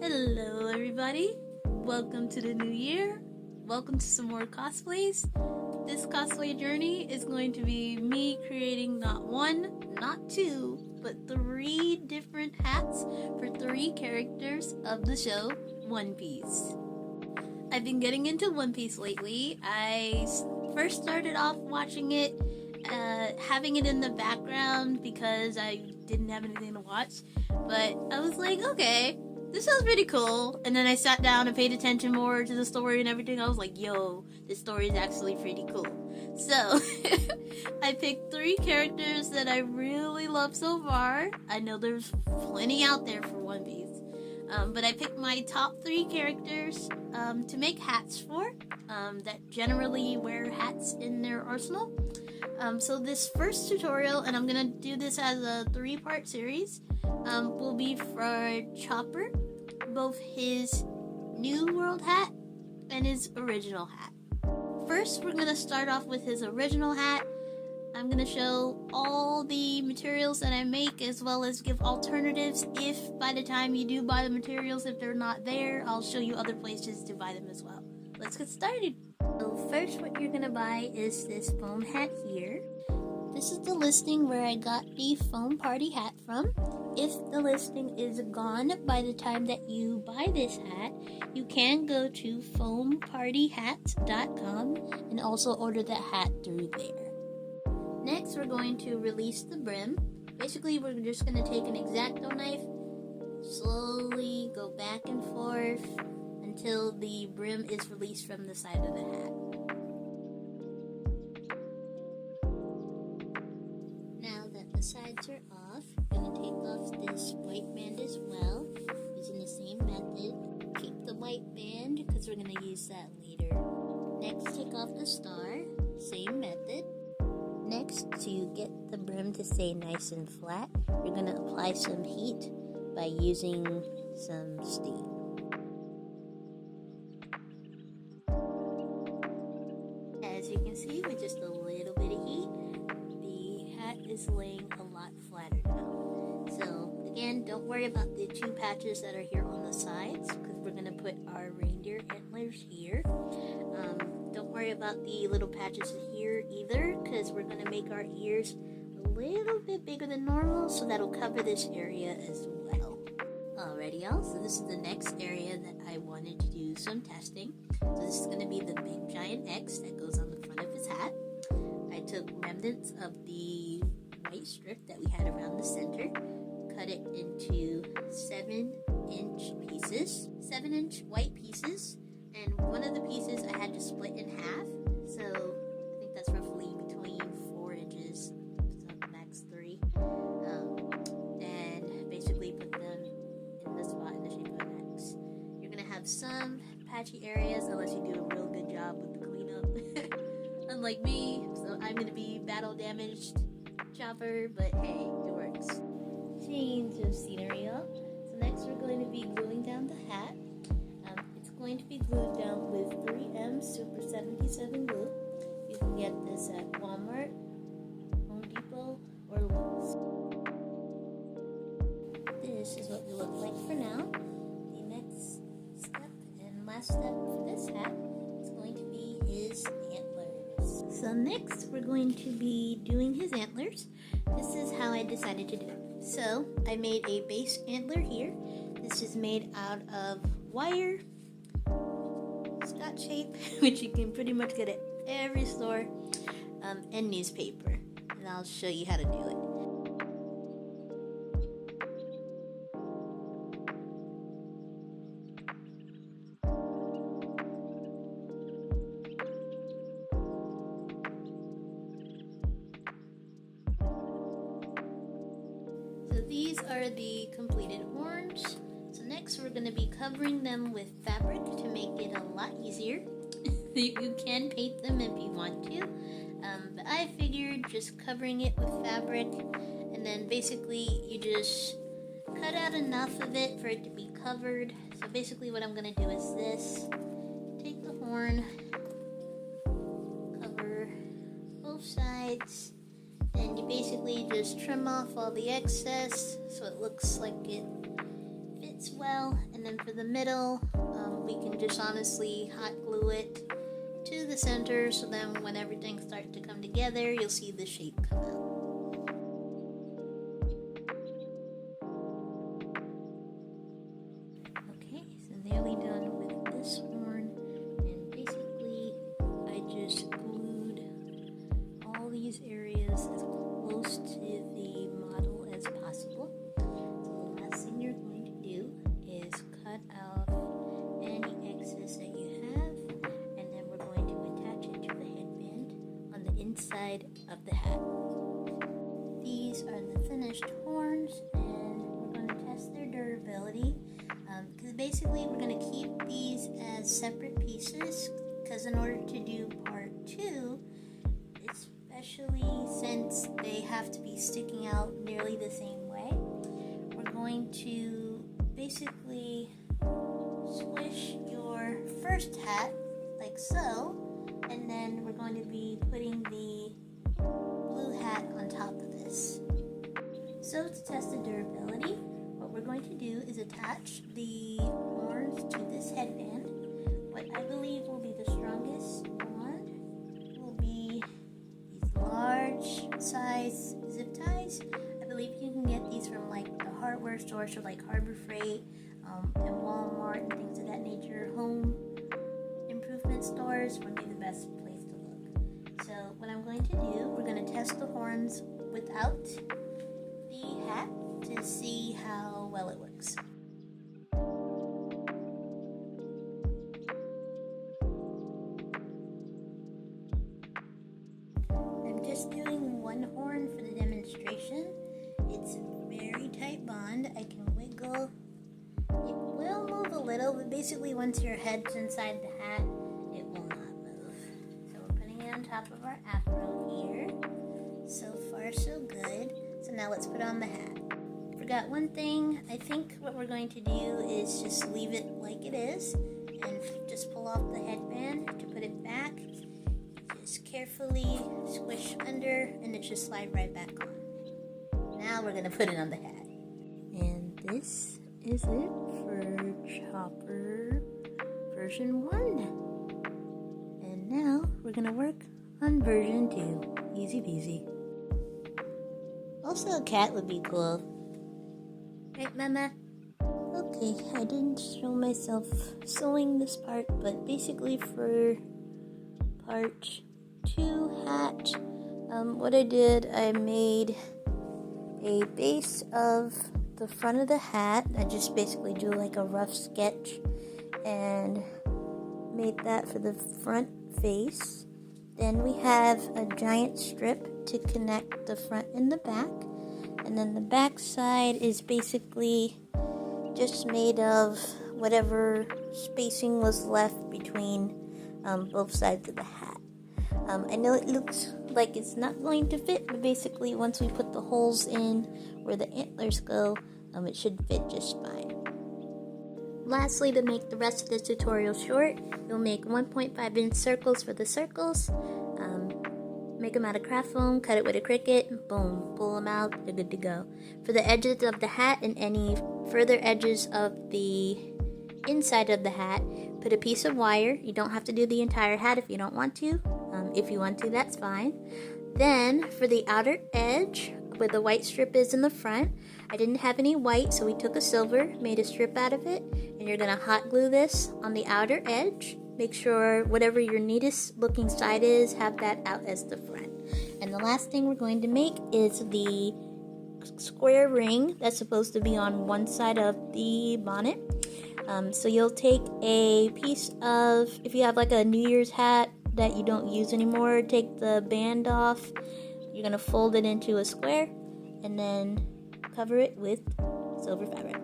Hello everybody, welcome to the new year, welcome to some more cosplays. This cosplay journey is going to be me creating not one, not two, but 3 different hats for 3 characters of the show One Piece. I've been getting into One Piece lately. I first started off watching it, having it in the background because I didn't have anything to watch, but I was like, okay, this sounds pretty cool. And then I sat down and paid attention more to the story and everything. I was like, yo, this story is actually pretty cool. So, I picked 3 characters that I really love so far. I know there's plenty out there for One Piece. But I picked my top 3 characters to make hats for, that generally wear hats in their arsenal. So this first tutorial, and I'm going to do this as a 3-part series, will be for Chopper, both his New World hat and his original hat. First, we're going to start off with his original hat. I'm going to show all the materials that I make, as well as give alternatives if by the time you do buy the materials, if they're not there, I'll show you other places to buy them as well. Let's get started. So first, what you're going to buy is this foam hat here. This is the listing where I got the foam party hat from. If the listing is gone by the time that you buy this hat, you can go to foampartyhats.com and also order that hat through there. Next, we're going to release the brim. Basically, we're just going to take an X-Acto knife, slowly go back and forth until the brim is released from the side of the hat. Now that the sides are off, we're going to take off this white band as well, using the same method. Keep the white band because we're going to use that later. Next, take off the star, same method. Next, to get the brim to stay nice and flat, you're going to apply some heat by using some steam. As you can see, with just a little bit of heat, the hat is laying a lot flatter now. So, again, don't worry about the 2 patches that are here on the sides, because we're going to put our reindeer antlers here. Don't worry about the little patches here either, because we're going to make our ears a little bit bigger than normal, so that'll cover this area as well. Alrighty y'all, so this is the next area that I wanted to do some testing. So this is going to be the big giant X that goes on the front of his hat. I took remnants of the white strip that we had around the center, cut it into 7-inch pieces, 7-inch white pieces. And one of the pieces I had to split in half, so I think that's roughly between 4 inches, so max 3, and basically put them in the spot in the shape of an X. You're going to have some patchy areas unless you do a real good job with the cleanup, unlike me, so I'm going to be battle damaged Chopper, but hey, it works. Change of scenery up. So next we're going to be gluing down the hat. Going to be glued down with 3M Super 77 glue. You can get this at Walmart, Home Depot, or Lowe's. This is what we look like for now. The next step and last step for this hat is going to be his antlers. So next we're going to be doing his antlers. This is how I decided to do it. So I made a base antler here. This is made out of wire, Scotch tape, which you can pretty much get at every store, and newspaper. And I'll show you how to do it. So these are the completed horns. So next we're going to be covering them with fabric to make it a lot easier. You can paint them if you want to, but I figured just covering it with fabric, and then basically you just cut out enough of it for it to be covered. So basically what I'm going to do is this. Take the horn, cover both sides, and you basically just trim off all the excess so it looks like it fits fits well. And then for the middle, we can just honestly hot glue it to the center, so then when everything starts to come together, you'll see the shape come out. Okay, so nearly done with this horn, and basically I just glued all these areas as close to the model as possible. So the last thing you're going to do is cut off any excess that you have, and then we're going to attach it to the headband on the inside of the hat. These are the finished horns, and we're going to test their durability, because basically we're going to keep these as separate pieces, because in order to do part 2, especially since they have to be sticking out nearly the same way, we're going to basically squish your first hat like so, and then we're going to be putting the blue hat on top of this. So to test the durability, what we're going to do is attach the horns to this headband. What I believe will be the strongest one will be these large size zip ties. I believe you can get these from like the hardware stores, or like Harbor Freight and Walmart and things of that nature. Home improvement stores would be the best place to look. So what I'm going to do, we're going to test the horns without the hat to see how well it works. I'm just doing one horn for the demonstration. It's a very tight bond. I can wiggle. It will move a little, but basically once your head's inside the hat, it will not move. So we're putting it on top of our afro here. So far so good. So now let's put on the hat. Forgot one thing. I think what we're going to do is just leave it like it is and just pull off the headband to put it back. Just carefully squish under and it should slide right back on. Now we're going to put it on the hat. And this is it for Chopper version 1. And now we're going to work on version 2. Easy peasy. Also a cat would be cool. Right, Mama? Okay, I didn't show myself sewing this part, but basically for part 2 hat, what I did, I made a base of the front of the hat. I just basically drew like a rough sketch and made that for the front face. Then we have a giant strip to connect the front and the back. And then the back side is basically just made of whatever spacing was left between both sides of the hat. I know it looks like it's not going to fit, but basically once we put the holes in where the antlers go, it should fit just fine. Lastly, to make the rest of this tutorial short, you'll make 1.5 inch circles for the circles. Make them out of craft foam, cut it with a Cricut, boom, pull them out, they're good to go. For the edges of the hat and any further edges of the inside of the hat, put a piece of wire. You don't have to do the entire hat if you don't want to. If you want to, that's fine. Then for the outer edge, where the white strip is in the front, I didn't have any white, so we took a silver, made a strip out of it, and you're going to hot glue this on the outer edge. Make sure whatever your neatest looking side is, have that out as the front. And the last thing we're going to make is the square ring that's supposed to be on one side of the bonnet. So you'll take a piece of, if you have like a New Year's hat that you don't use anymore, take the band off. You're going to fold it into a square and then cover it with silver fabric.